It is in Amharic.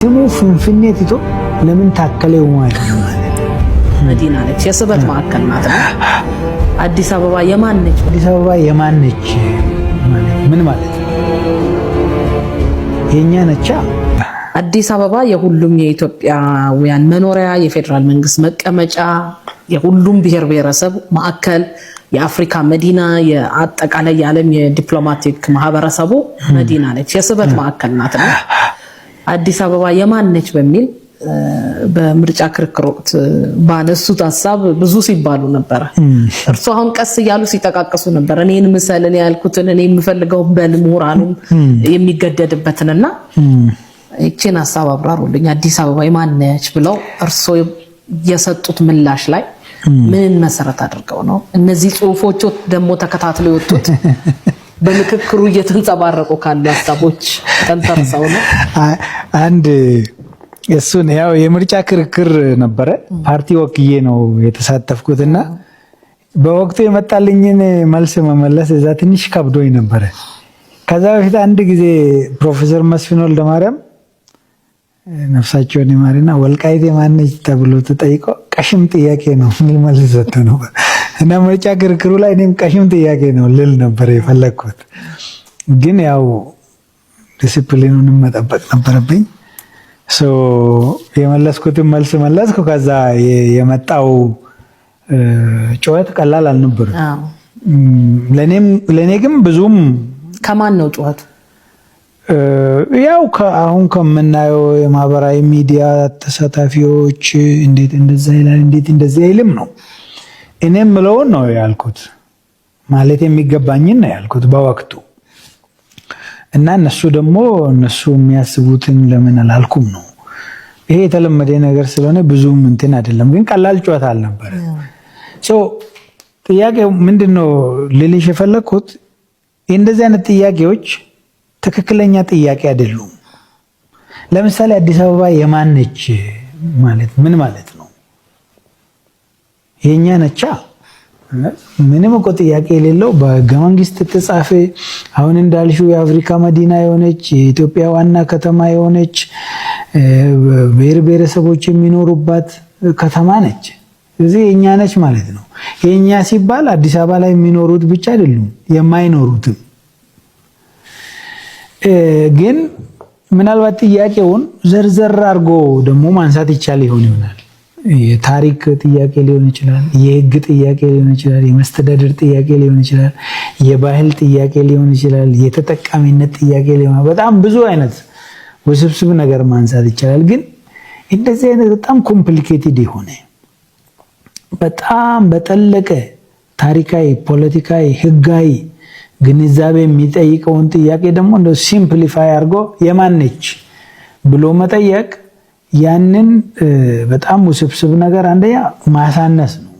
ስሙ ፍንፍኔ ትቶ ለምን ታከለው ማለት ነው? መዲና ነች፣ የስበት ማዕከል ናት። አዲስ አበባ የማን ነች? አዲስ አበባ የማን ነች ማለት ምን ማለት ነው? የኛ ነቻ። አዲስ አበባ የሁሉም የኢትዮጵያውያን መኖሪያ፣ የፌደራል መንግስት መቀመጫ፣ የሁሉም ብሔር ብሔረሰብ ማዕከል፣ የአፍሪካ መዲና፣ የአጠቃላይ የዓለም የዲፕሎማቲክ ማህበረሰቡ መዲና ነች፣ የስበት ማዕከል ናት። አዲስ አበባ የማን ነች በሚል በምርጫ ክርክር ወቅት ባነሱት ሐሳብ ብዙ ሲባሉ ነበር። እርሱ አሁን ቀስ እያሉ ሲጠቃቀሱ ነበር። እኔን ምሰል እኔ ያልኩትን እኔ የምፈልገው በል ምሁራኑም የሚገደድበትንና እቺን ሐሳብ አብራሩልኝ። አዲስ አበባ የማን ነች ብለው እርሱ የሰጡት ምላሽ ላይ ምን መሰረት አድርገው ነው እነዚህ ጽሁፎች ደግሞ ተከታትለው የወጡት? በምክክሩ እየተንጸባረቁ ካሉ ሐሳቦች ተንተርሰው ነው። አንድ እሱን ያው የምርጫ ክርክር ነበረ። ፓርቲ ወክዬ ነው የተሳተፍኩትና በወቅቱ የመጣልኝን መልስ መመለስ እዛ ትንሽ ከብዶኝ ነበረ። ከዛ በፊት አንድ ጊዜ ፕሮፌሰር መስፍን ወልደማርያም ነፍሳቸውን ይማርና ወልቃይት የማነች ተብሎ ተጠይቆ ቀሽም ጥያቄ ነው የሚል መልስ ሰጥተው ነበር። እና ምርጫ ክርክሩ ላይ እኔም ቀሽም ጥያቄ ነው ልል ነበር የፈለግኩት፣ ግን ያው ዲሲፕሊኑንም መጠበቅ ነበረብኝ። የመለስኩትን መልስ መለስኩ። ከዛ የመጣው ጩኸት ቀላል አልነበረም። ለኔ ግን ብዙም ከማን ነው ጩኸቱ? ያው አሁን ከምናየው የማህበራዊ ሚዲያ ተሳታፊዎች እንዴት እንደዛ ይላል እንዴት እንደዛ ይልም ነው። እኔም ምለውን ነው ያልኩት፣ ማለት የሚገባኝን ነው ያልኩት በወቅቱ። እና እነሱ ደግሞ እነሱ የሚያስቡትን ለምን አላልኩም ነው። ይሄ የተለመደ ነገር ስለሆነ ብዙም እንትን አይደለም፣ ግን ቀላል ጨዋታ አልነበረ። ጥያቄው ምንድነው ልልሽ የፈለኩት እንደዚህ አይነት ጥያቄዎች ትክክለኛ ጥያቄ አይደሉም። ለምሳሌ አዲስ አበባ የማን ነች ማለት ምን ማለት ነው? የኛ ነቻ። ምንም እኮ ጥያቄ የሌለው በሕገ መንግስት ተጻፈ። አሁን እንዳልሽው የአፍሪካ መዲና የሆነች የኢትዮጵያ ዋና ከተማ የሆነች ብሔር ብሔረሰቦች የሚኖሩባት ከተማ ነች። ስለዚህ የኛ ነች ማለት ነው። የኛ ሲባል አዲስ አበባ ላይ የሚኖሩት ብቻ አይደሉም፣ የማይኖሩትም። ግን ምናልባት ጥያቄውን ዘርዘር አድርጎ ደግሞ ማንሳት ይቻል ይሆናል። የታሪክ ጥያቄ ሊሆን ይችላል፣ የህግ ጥያቄ ሊሆን ይችላል፣ የመስተዳደር ጥያቄ ሊሆን ይችላል፣ የባህል ጥያቄ ሊሆን ይችላል፣ የተጠቃሚነት ጥያቄ ሊሆን፣ በጣም ብዙ አይነት ውስብስብ ነገር ማንሳት ይቻላል። ግን እንደዚህ አይነት በጣም ኮምፕሊኬትድ የሆነ በጣም በጠለቀ ታሪካዊ፣ ፖለቲካዊ፣ ህጋዊ ግንዛቤ የሚጠይቀውን ጥያቄ ደግሞ እንደው ሲምፕሊፋይ አድርጎ የማን ነች ብሎ መጠየቅ ያንን በጣም ውስብስብ ነገር አንደኛ ማሳነስ ነው።